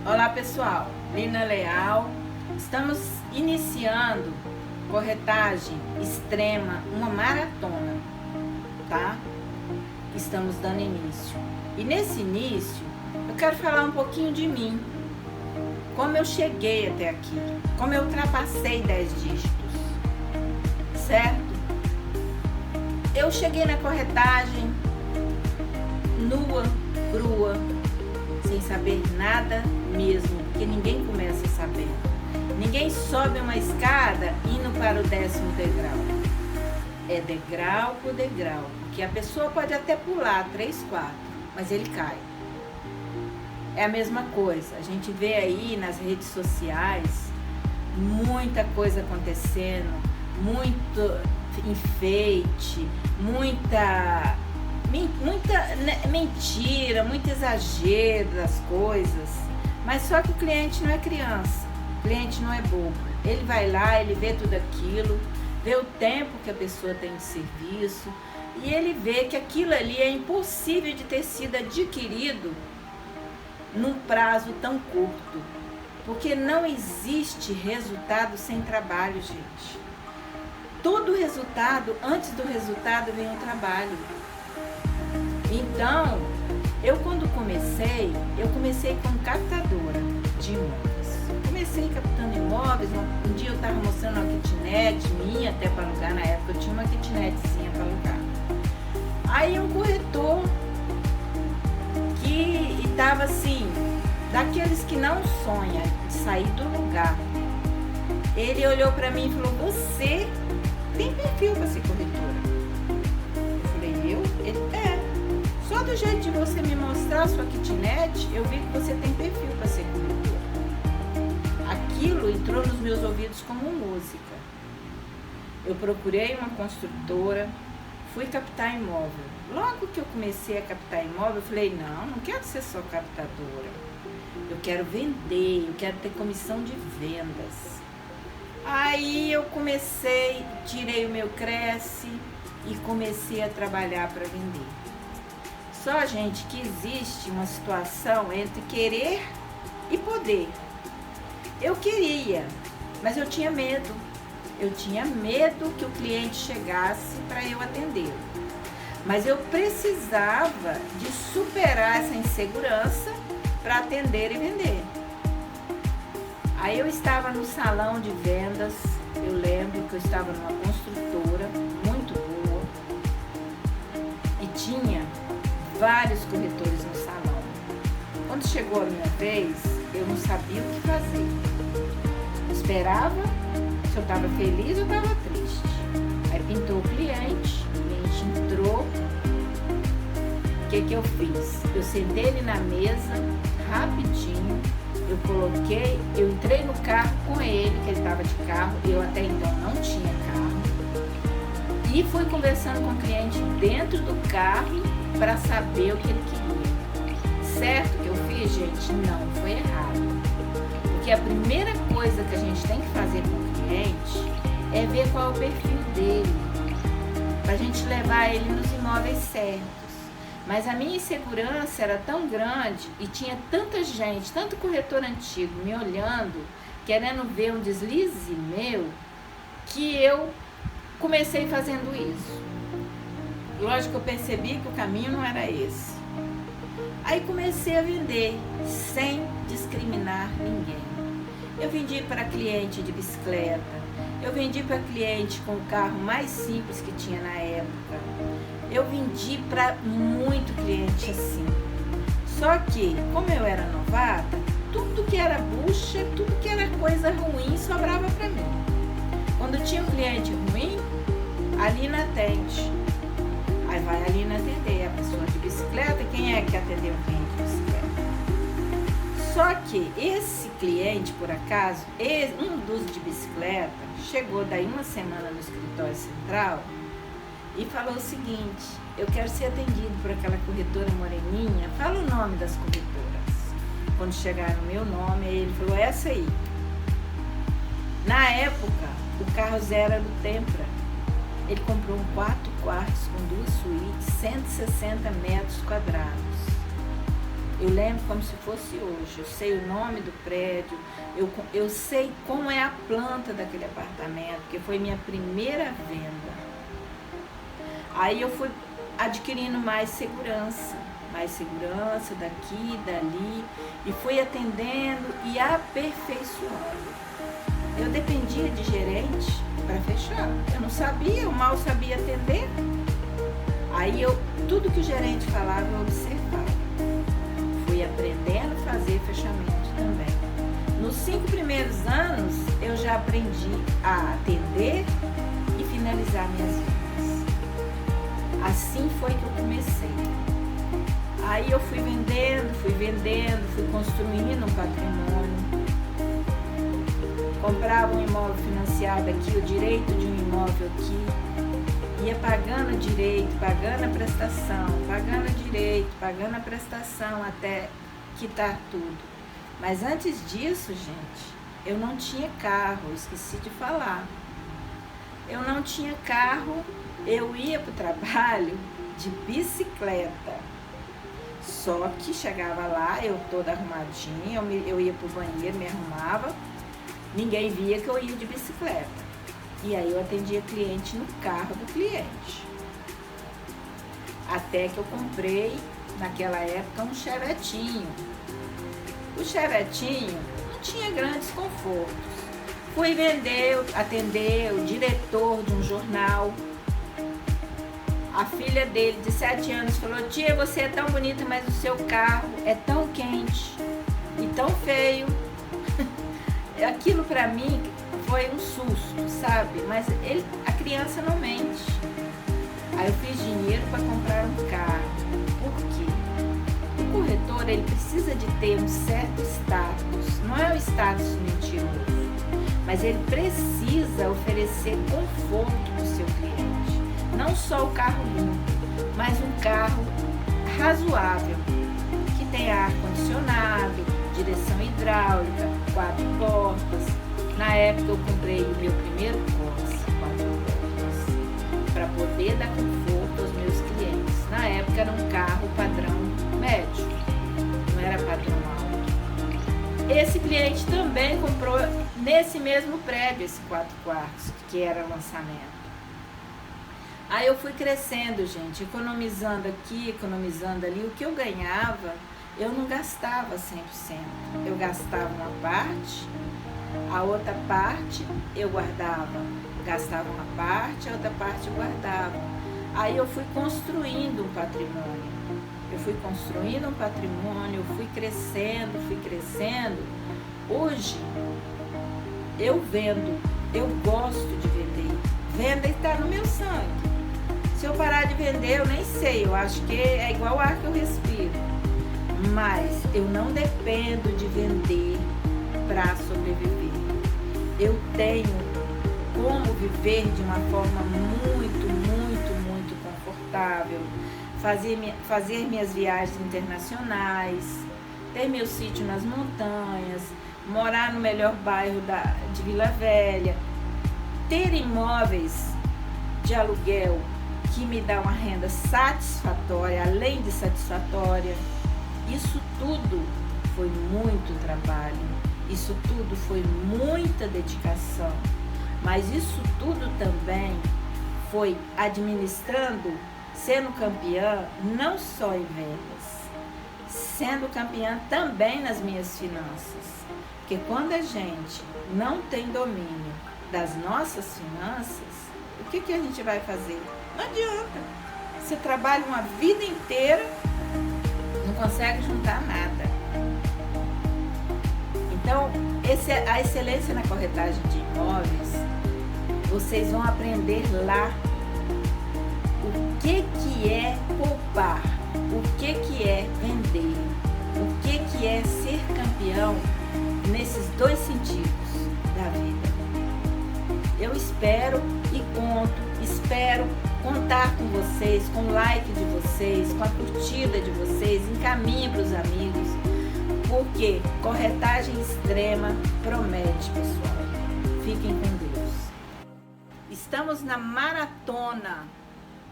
Olá pessoal, Lina Leal, estamos iniciando corretagem extrema, uma maratona, tá? Estamos dando início. E nesse início, eu quero falar um pouquinho de mim, como eu cheguei até aqui, como eu ultrapassei 10 dígitos, certo? Eu cheguei na corretagem nua, crua, sem saber nada mesmo, porque ninguém começa sabendo. Ninguém sobe uma escada indo para o 10º degrau. É degrau por degrau, porque a pessoa pode até pular 3, 4, mas ele cai. É a mesma coisa, a gente vê aí nas redes sociais muita coisa acontecendo, muito enfeite, muita mentira, muito exagero das coisas, mas só que o cliente não é criança, o cliente não é bobo. Ele vai lá, ele vê tudo aquilo, vê o tempo que a pessoa tem de serviço e ele vê que aquilo ali é impossível de ter sido adquirido num prazo tão curto, porque não existe resultado sem trabalho, gente. Todo resultado, antes do resultado vem o trabalho. Então, eu quando comecei como captadora de imóveis. Comecei captando imóveis, um dia eu estava mostrando uma kitnet minha até para alugar, na época eu tinha uma kitnetzinha para alugar. Aí um corretor que estava assim, daqueles que não sonha de sair do lugar, ele olhou para mim e falou: "Você tem perfil para ser corretora?" Eu falei: "Eu?" Ele: "É. Só do jeito de você me mostrar a sua kitnet, eu vi que você tem perfil para ser corretora." Aquilo entrou nos meus ouvidos como música. Eu procurei uma construtora, fui captar imóvel. Logo que eu comecei a captar imóvel, eu falei: não quero ser só captadora. Eu quero vender, eu quero ter comissão de vendas. Aí eu comecei, tirei o meu Cresce e comecei a trabalhar para vender. Só, gente, que existe uma situação entre querer e poder. Eu queria, mas eu tinha medo. Eu tinha medo que o cliente chegasse para eu atendê-lo. Mas eu precisava de superar essa insegurança para atender e vender. Aí eu estava no salão de vendas, eu lembro que eu estava numa construtora muito boa e tinha vários corretores no salão. Quando chegou a minha vez, eu não sabia o que fazer. Eu esperava se eu estava feliz ou estava triste. Aí pintou o cliente entrou. O que eu fiz? Eu sentei ele na mesa, rapidinho, eu entrei no carro com ele, que ele estava de carro, eu até então não tinha carro, e fui conversando com o cliente dentro do carro para saber o que ele queria. Certo que eu fiz, gente? Não, foi errado. Porque a primeira coisa que a gente tem que fazer com o cliente é ver qual é o perfil dele, para a gente levar ele nos imóveis certos. Mas a minha insegurança era tão grande e tinha tanta gente, tanto corretor antigo me olhando, querendo ver um deslize meu, que eu comecei fazendo isso. Lógico que eu percebi que o caminho não era esse. Aí comecei a vender sem discriminar ninguém. Eu vendi para cliente de bicicleta, eu vendi para cliente com o carro mais simples que tinha na época, eu vendi para muito cliente assim. Só que, como eu era novata, tudo que era bucha, tudo que era coisa ruim sobrava para mim. Quando tinha um cliente ruim, a Lina atende. Aí vai a Lina atender a pessoa de bicicleta. Quem é que atendeu o cliente de bicicleta? Só que esse cliente, por acaso, um dos de bicicleta, chegou daí uma semana no escritório central e falou o seguinte: eu quero ser atendido por aquela corretora moreninha, fala o nome das corretoras. Quando chegaram no meu nome, ele falou: essa aí. Na época, o carro zero era do Tempra. Ele comprou um 4 quartos com 2 suítes, 160 metros quadrados. Eu lembro como se fosse hoje. Eu sei o nome do prédio, eu sei como é a planta daquele apartamento, porque foi minha primeira venda. Aí eu fui adquirindo mais segurança daqui, dali, e fui atendendo e aperfeiçoando. Eu dependia de gerente para fechar. Eu não sabia, eu mal sabia atender. Aí tudo que o gerente falava, eu observava. Fui aprendendo a fazer fechamento também. Nos 5 primeiros anos, eu já aprendi a atender e finalizar minhas vendas. Assim foi que eu comecei. Aí eu fui vendendo, fui construindo um patrimônio. Comprava um imóvel financiado aqui, o direito de um imóvel aqui. Ia pagando direito, pagando a prestação, pagando direito, pagando a prestação até quitar tudo. Mas antes disso, gente, eu não tinha carro, esqueci de falar. Eu não tinha carro, eu ia para o trabalho de bicicleta. Só que chegava lá, eu toda arrumadinha, eu ia pro banheiro, me arrumava, ninguém via que eu ia de bicicleta. E aí eu atendia cliente no carro do cliente. Até que eu comprei, naquela época, um chevetinho. O chevetinho não tinha grandes confortos. Fui atender o diretor de um jornal. A filha dele, de 7 anos, falou: tia, você é tão bonita, mas o seu carro é tão quente e tão feio. Aquilo pra mim foi um susto, sabe? Mas a criança não mente. Aí eu fiz dinheiro para comprar um carro. Por quê? O corretor, ele precisa de ter um certo status. Não é um status mentiroso, mas ele precisa oferecer conforto para o seu cliente. Não só o carro limpo, mas um carro razoável, que tenha ar-condicionado, direção hidráulica, 4 portas. Na época eu comprei o meu primeiro Corsa, 4 portas, para poder dar conforto aos meus clientes. Na época era um carro padrão médio, não era padrão alto. Esse cliente também comprou nesse mesmo prédio, esse 4 quartos, que era lançamento. Aí eu fui crescendo, gente, economizando aqui, economizando ali. O que eu ganhava, eu não gastava 100%. Eu gastava uma parte, a outra parte eu guardava. Gastava uma parte, a outra parte eu guardava. Aí eu fui construindo um patrimônio. Eu fui crescendo. Hoje, eu vendo, eu gosto de vender. Venda está no meu sangue. Se eu parar de vender, eu nem sei, eu acho que é igual o ar que eu respiro. Mas eu não dependo de vender para sobreviver. Eu tenho como viver de uma forma muito confortável, fazer minhas viagens internacionais, ter meu sítio nas montanhas, morar no melhor bairro de Vila Velha, ter imóveis de aluguel que me dá uma renda satisfatória, além de satisfatória. Isso tudo foi muito trabalho, isso tudo foi muita dedicação, mas isso tudo também foi administrando, sendo campeã não só em vendas, sendo campeã também nas minhas finanças. Porque quando a gente não tem domínio das nossas finanças, o que a gente vai fazer? Não adianta. Você trabalha uma vida inteira, não consegue juntar nada. Então, a excelência na corretagem de imóveis, vocês vão aprender lá o que é poupar, o que é vender, o que é ser campeão nesses 2 sentidos da vida. Eu espero contar com vocês, com o like de vocês, com a curtida de vocês, encaminhe para os amigos, porque corretagem extrema promete, pessoal. Fiquem com Deus. Estamos na maratona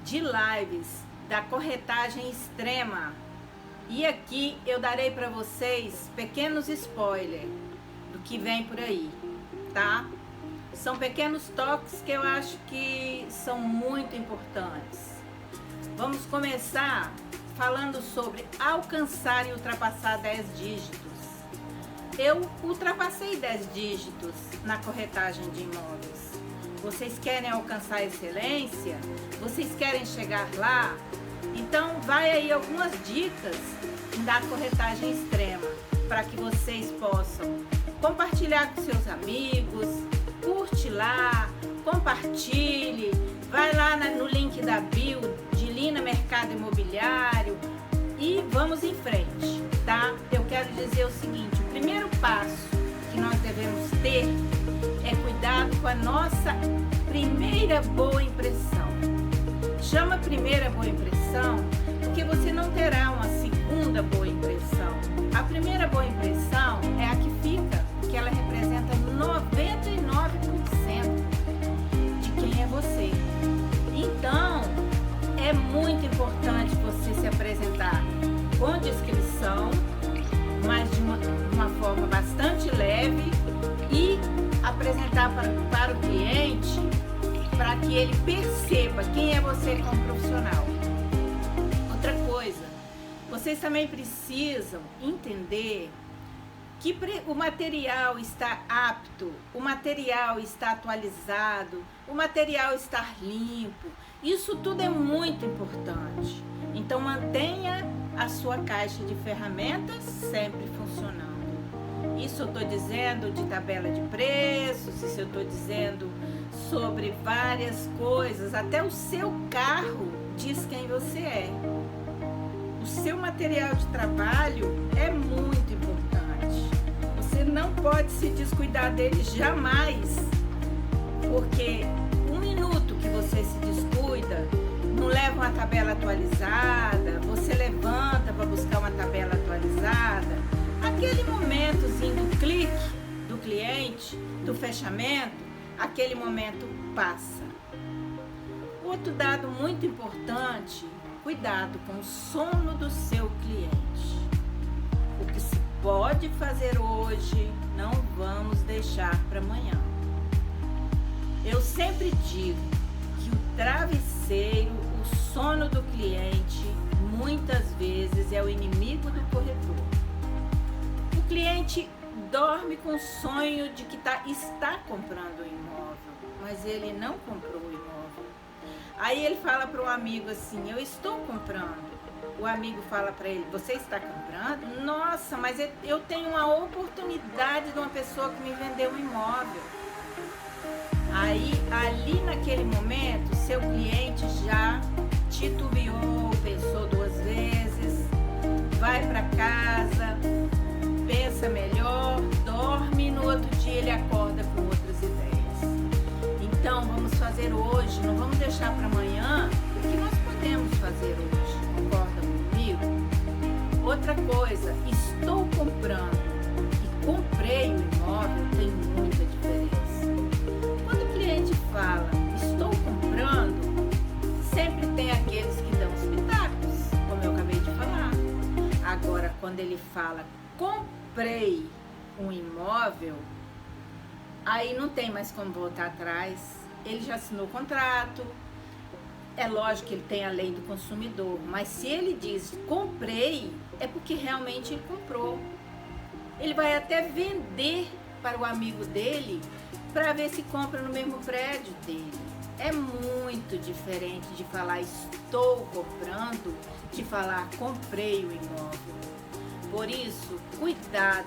de lives da corretagem extrema. E aqui eu darei para vocês pequenos spoilers do que vem por aí, tá? São pequenos toques que eu acho que são muito importantes. Vamos começar falando sobre alcançar e ultrapassar 10 dígitos. Eu ultrapassei 10 dígitos na corretagem de imóveis. Vocês querem alcançar excelência? Vocês querem chegar lá? Então vai aí algumas dicas da corretagem extrema para que vocês possam compartilhar com seus amigos, curte lá, compartilhe, vai lá no link da bio de Lina Mercado Imobiliário e vamos em frente, tá? Eu quero dizer o seguinte, o primeiro passo que nós devemos ter é cuidado com a nossa primeira boa impressão. Chama primeira boa impressão porque você não terá uma segunda boa impressão. A primeira boa impressão é a que fica, que ela representa 99% de quem é você. Então, é muito importante você se apresentar com descrição, mas de uma forma bastante leve e apresentar para o cliente para que ele perceba quem é você como profissional. Outra coisa, vocês também precisam entender que o material está apto, o material está atualizado, o material está limpo. Isso tudo é muito importante. Então mantenha a sua caixa de ferramentas sempre funcionando. Isso eu estou dizendo de tabela de preços, isso eu estou dizendo sobre várias coisas, até o seu carro diz quem você é. O seu material de trabalho é muito importante. Você não pode se descuidar dele jamais, porque um minuto que você se descuida, não leva uma tabela atualizada, você levanta para buscar uma tabela atualizada, aquele momentozinho do clique do cliente, do fechamento, aquele momento passa. Outro dado muito importante, cuidado com o sono do seu cliente. O que se pode fazer hoje, não vamos deixar para amanhã. Eu sempre digo que o travesseiro, o sono do cliente, muitas vezes é o inimigo do corretor. O cliente dorme com o sonho de que está comprando o imóvel, mas ele não comprou o imóvel. Aí ele fala para um amigo assim, eu estou comprando. O amigo fala para ele, você está comprando? Nossa, mas eu tenho uma oportunidade de uma pessoa que me vendeu um imóvel. Aí, ali naquele momento, seu cliente já titubeou, pensou 2 vezes, vai para casa, pensa melhor, dorme e no outro dia ele acorda com outras ideias. Então, vamos fazer hoje, não vamos deixar para amanhã o que nós podemos fazer hoje. Concorda comigo? Outra coisa, estou comprando e comprei o imóvel, tem muita diferença. Quando o cliente fala, estou comprando, sempre tem aqueles que dão os pitacos, como eu acabei de falar. Agora, quando ele fala, comprei um imóvel, aí não tem mais como voltar atrás. Ele já assinou o contrato, é lógico que ele tem a lei do consumidor, mas se ele diz comprei, é porque realmente ele comprou. Ele vai até vender para o amigo dele para ver se compra no mesmo prédio dele. É muito diferente de falar estou comprando, de falar comprei o imóvel. Por isso, cuidado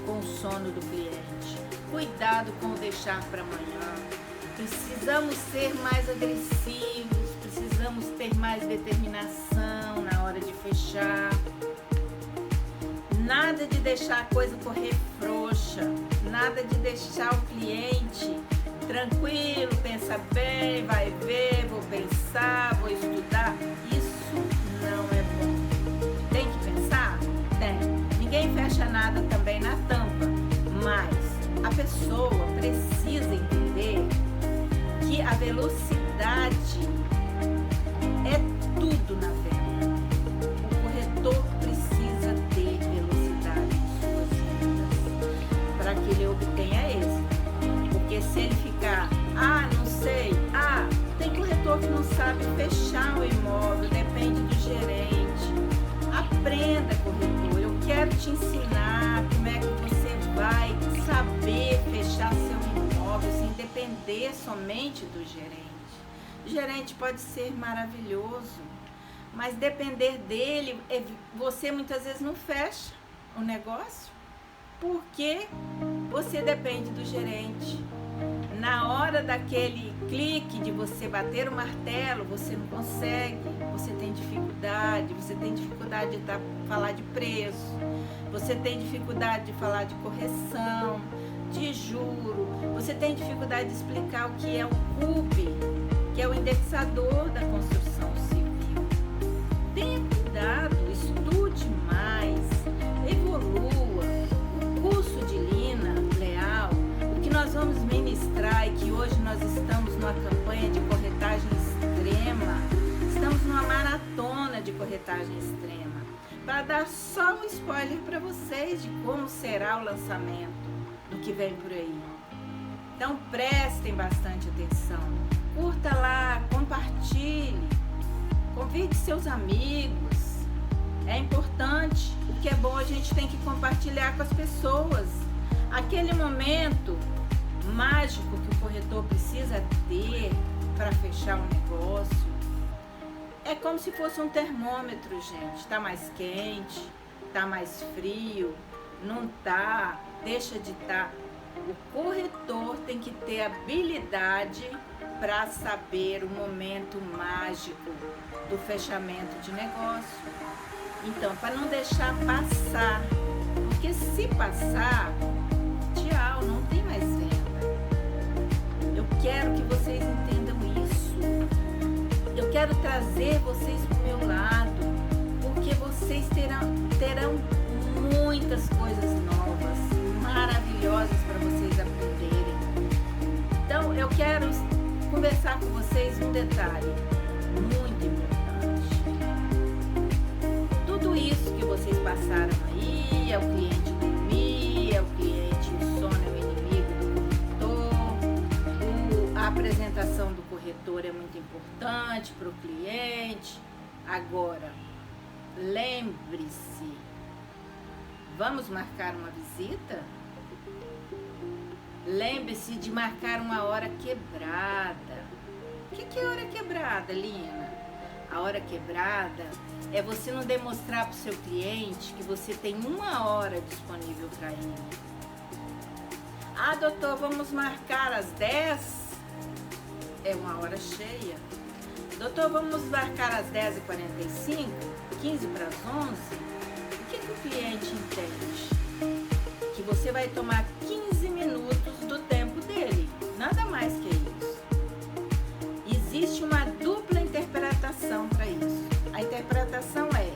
com o sono do cliente, cuidado com o deixar para amanhã. Precisamos ser mais agressivos, precisamos ter mais determinação na hora de fechar. Nada de deixar a coisa correr frouxa, nada de deixar o cliente tranquilo, pensa bem, vai ver, vou pensar, vou estudar. Isso não é bom. Tem que pensar? Tem. Ninguém fecha nada também na tampa, mas a pessoa precisa entender que a velocidade é tudo na venda. O corretor precisa depender somente do gerente. O gerente pode ser maravilhoso, mas depender dele, você muitas vezes não fecha o negócio, porque você depende do gerente. Na hora daquele clique de você bater o martelo, você não consegue, você tem dificuldade de falar de preço, você tem dificuldade de falar de correção, de juro, você tem dificuldade de explicar o que é o CUP, que é o indexador da construção civil. Tenha cuidado, estude mais, evolua. O curso de Lina Leal, o que nós vamos ministrar, e que hoje nós estamos numa campanha de corretagem extrema, estamos numa maratona de corretagem extrema, para dar só um spoiler para vocês de como será o lançamento do que vem por aí. Então prestem bastante atenção, curta lá, compartilhe, convide seus amigos. É importante, o que é bom a gente tem que compartilhar com as pessoas. Aquele momento mágico que o corretor precisa ter para fechar um negócio é como se fosse um termômetro, gente. Está mais quente, está mais frio, não está, deixa de estar. O corretor tem que ter habilidade para saber o momento mágico do fechamento de negócio. Então, para não deixar passar, porque se passar, tchau, não tem mais venda. Eu quero que vocês entendam isso. Eu quero trazer vocês para o meu lado, porque vocês terão muitas coisas novas, maravilhosas para vocês aprenderem. Então, eu quero conversar com vocês um detalhe muito importante. Tudo isso que vocês passaram aí, é o cliente dormir, é o cliente, o sono é o inimigo do corretor, a apresentação do corretor é muito importante para o cliente. Agora, lembre-se, vamos marcar uma visita? Lembre-se de marcar uma hora quebrada. O que é hora quebrada, Lina? A hora quebrada é você não demonstrar para o seu cliente que você tem 1 hora disponível para ele. Ah, doutor, vamos marcar às 10? É 1 hora cheia. Doutor, vamos marcar às 10h45? 15 para as 11? O que o cliente entende? Que você vai tomar 15 minutos do tempo dele, nada mais que isso. Existe uma dupla interpretação para isso. A interpretação é: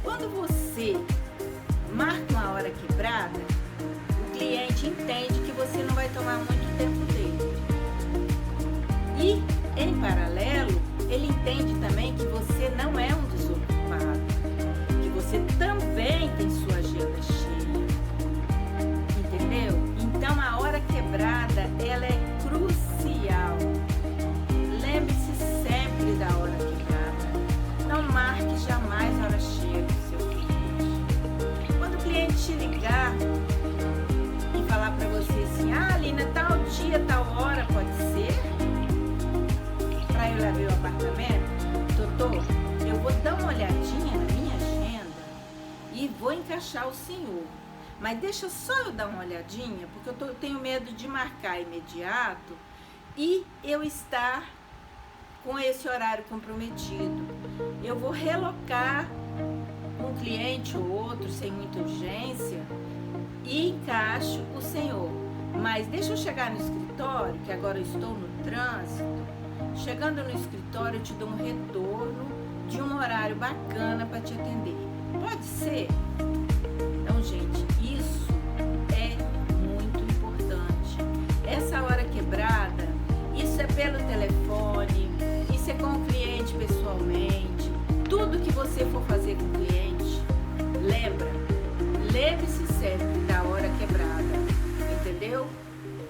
quando você marca uma hora quebrada, o cliente entende que você não vai tomar muito tempo dele. E, em paralelo, ele entende também que você não é um desocupado, que você também tem sua agenda cheia. Entendeu? Então, a hora quebrada, ela é crucial. Lembre-se sempre da hora quebrada. Não marque jamais a hora cheia do seu cliente. Quando o cliente te ligar e falar para você assim: ah, Lina, tal dia, tal hora, pode ser? Para eu ir lá ver o apartamento? Doutor, eu vou dar uma olhadinha na minha agenda e vou encaixar o senhor. Mas deixa só eu dar uma olhadinha, porque eu tenho medo de marcar imediato e eu estar com esse horário comprometido. Eu vou relocar um cliente ou outro sem muita urgência e encaixo o senhor. Mas deixa eu chegar no escritório, que agora eu estou no trânsito. Chegando no escritório, eu te dou um retorno de um horário bacana para te atender. Pode ser? Então, gente, isso é muito importante. Essa hora quebrada, isso é pelo telefone, isso é com o cliente pessoalmente. Tudo que você for fazer com o cliente, lembre-se sempre da hora quebrada, entendeu?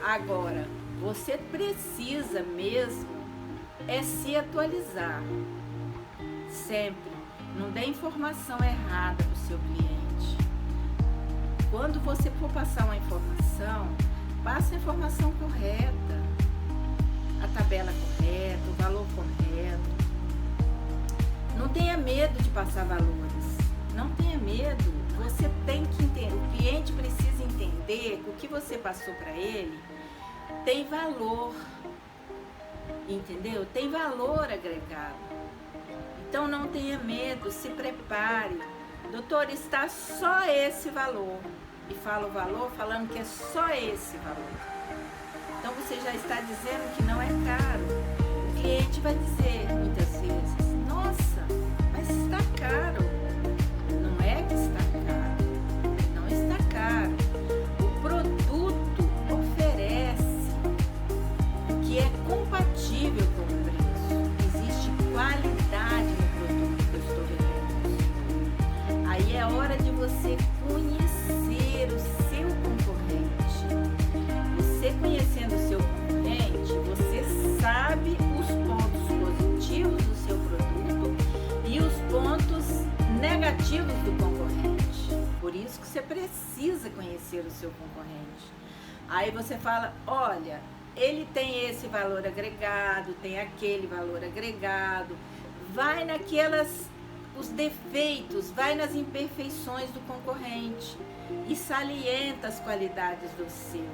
Agora, você precisa mesmo se atualizar. Sempre. Não dê informação errada para o seu cliente. Quando você for passar uma informação, passe a informação correta. a tabela correta, o valor correto. Não tenha medo de passar valores. Não tenha medo. Você tem que entender. O cliente precisa entender que o que você passou para ele tem valor. Entendeu? Tem valor agregado. Então não tenha medo, se prepare. Doutor, está só esse valor. E fala o valor falando que é só esse valor. Então você já está dizendo que não é caro. O cliente vai dizer muitas vezes: nossa, mas está caro. Não é que está caro. Não está caro. O produto oferece o que é compatível com o preço. Existe qualidade no produto que eu estou vendendo. Aí é hora de você conhecer o seu concorrente. Você conhecendo o seu concorrente, você sabe os pontos positivos do seu produto e os pontos negativos do concorrente. Por isso que você precisa conhecer o seu concorrente. Aí você fala: olha, ele tem esse valor agregado, tem aquele valor agregado. Vai os defeitos, vai nas imperfeições do concorrente e salienta as qualidades do seu.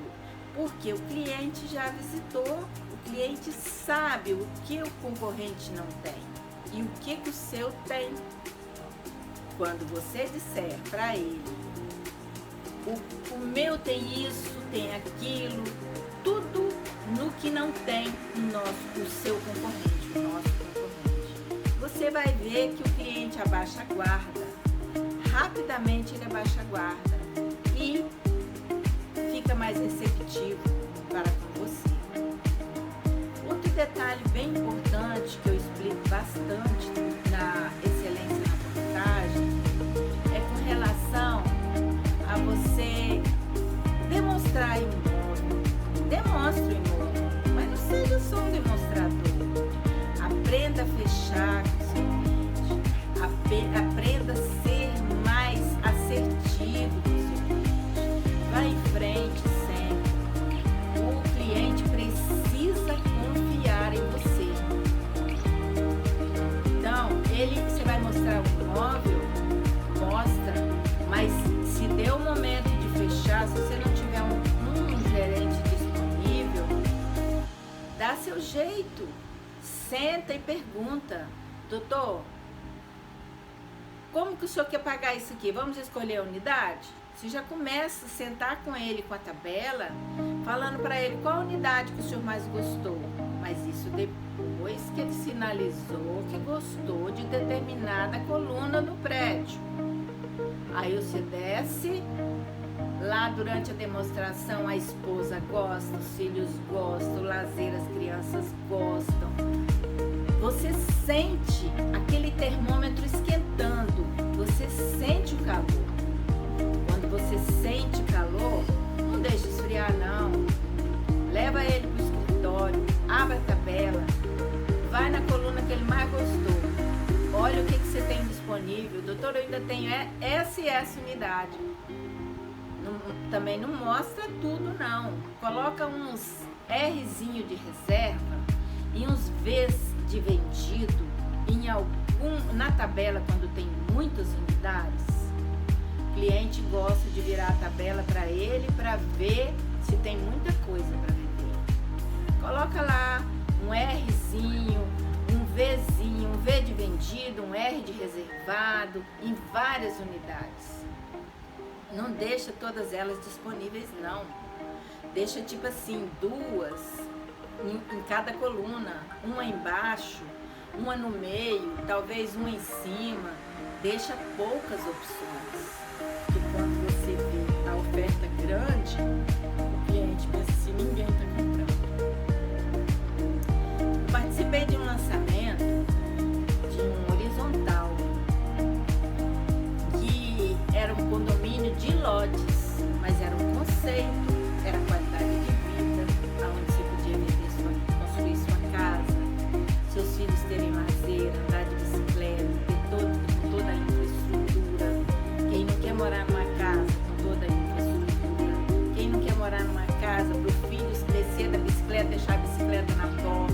Porque o cliente já visitou, o cliente sabe o que o concorrente não tem e o que o seu tem. Quando você disser para ele: o meu tem isso, tem aquilo, tudo no que não tem o seu concorrente, o nosso concorrente, você vai ver que o cliente abaixa a guarda. Rapidamente ele abaixa a guarda e fica mais receptivo para com você. Outro detalhe bem importante que eu explico bastante na excelência na reportagem é com relação a você demonstrar imóvel. Demonstre o imóvel, mas não seja só um demonstrador. Aprenda a fechar com o seu cliente. Aprenda a ser mais assertivo com o seu cliente. Vá em frente sempre. O cliente precisa confiar em você. Então, você vai mostrar o imóvel, mostra, mas se der o momento de fechar, se você não tiver um gerente disponível, dá seu jeito. Senta e pergunta: doutor, como que o senhor quer pagar isso aqui? Vamos escolher a unidade? Você já começa a sentar com ele com a tabela, falando para ele qual unidade que o senhor mais gostou. Mas isso depois que ele sinalizou que gostou de determinada coluna no prédio. Aí você desce, lá durante a demonstração a esposa gosta, os filhos gostam, o lazer as crianças gostam. Você sente aquele termômetro esquentando, você sente o calor. Quando você sente calor, não deixa esfriar não. Leva ele para o escritório, abre a tabela, vai na coluna que ele mais gostou. Olha o que você tem disponível. Doutor, eu ainda tenho essa e essa unidade. Também não mostra tudo não. Coloca uns Rzinho de reserva e uns Vs de vendido na tabela quando tem muitas unidades. O cliente gosta de virar a tabela para ele para ver se tem muita coisa para vender. Coloca lá um Rzinho, um Vzinho, um V de vendido, um R de reservado em várias unidades. Não deixa todas elas disponíveis não. Deixa tipo assim, duas em cada coluna, uma embaixo, uma no meio, talvez uma em cima. Deixa poucas opções. Porque quando você vê a oferta grande, o cliente pensa assim: ninguém está comprando. Eu participei de um lançamento de um horizontal que era um condomínio de lotes, mas era um conceito, era qualidade de vida, onde você podia vender construir sua casa, seus filhos terem lazer, andar de bicicleta, ter toda a infraestrutura. Quem não quer morar numa casa com toda a infraestrutura, quem não quer morar numa casa para o filho descer da bicicleta, deixar a bicicleta na porta,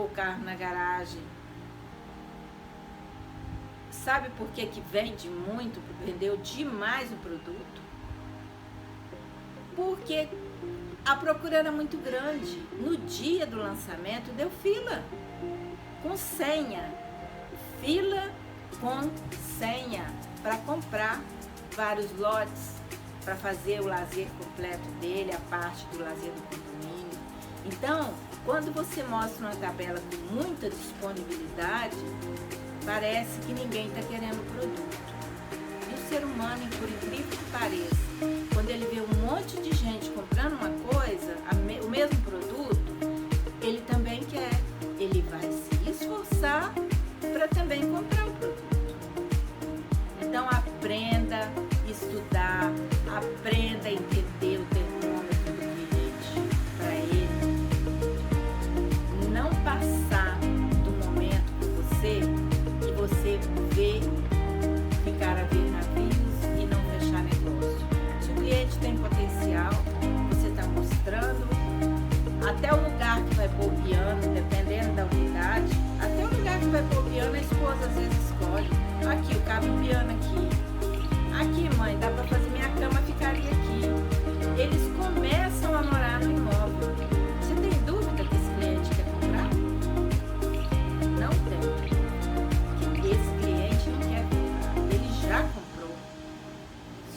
o carro na garagem. Sabe por que vende muito, vendeu demais o produto? Porque a procura era muito grande. No dia do lançamento deu fila com senha, fila com senha para comprar vários lotes para fazer o lazer completo dele, a parte do lazer do condomínio. Então, quando você mostra uma tabela com muita disponibilidade, parece que ninguém está querendo o produto. E o ser humano, por incrível que pareça, quando ele vê um monte de gente comprando uma coisa, o mesmo produto, ele também quer. Ele vai se esforçar para também comprar o produto. Então aprenda a estudar, aprenda a entender o termômetro do cliente, para ele não passar do momento com você e você vê, ficar a ver navios e não fechar negócio. Se o cliente tem potencial, você está mostrando, até o lugar que vai pôr o piano, dependendo da unidade, até o lugar que vai pôr o piano, a esposa às vezes escolhe. Aqui, cabe um piano aqui. Aqui, mãe, dá para fazer minha cama, ficaria aqui. Eles começam a morar no imóvel. Você tem dúvida que esse cliente quer comprar? Não tem. Esse cliente não quer comprar. Ele já comprou.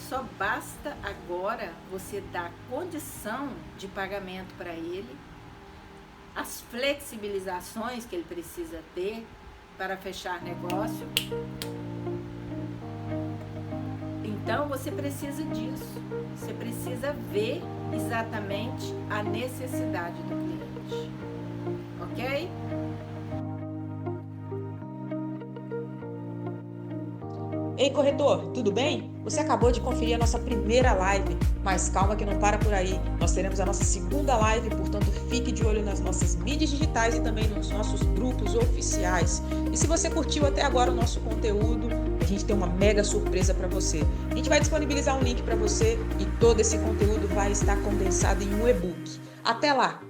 Só basta agora você dar condição de pagamento para ele, as flexibilizações que ele precisa ter para fechar negócio. Então você precisa disso. Você precisa ver exatamente a necessidade do cliente. Ok? Ei, corretor, tudo bem? Você acabou de conferir a nossa primeira live, mas calma que não para por aí. Nós teremos a nossa segunda live, portanto fique de olho nas nossas mídias digitais e também nos nossos grupos oficiais. E se você curtiu até agora o nosso conteúdo, a gente tem uma mega surpresa para você. A gente vai disponibilizar um link para você e todo esse conteúdo vai estar condensado em um e-book. Até lá!